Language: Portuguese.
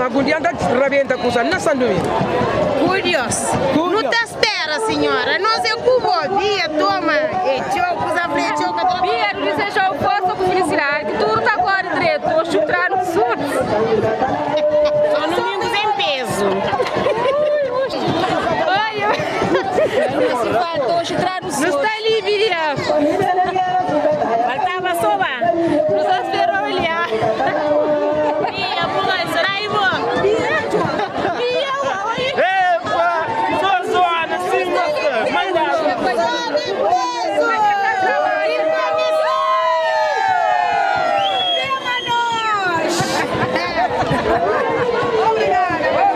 algum dia anda rebenta com isso, não sabe domingo. Curioso. Não te espera, senhora. Nós é cubo, dia, toma. E choco, a flecha, o Bia, não diz que eu posso com felicidade, que tudo está agora direito, vou chutar no sul. Só domingos em peso. Olha, não está ali, Bia.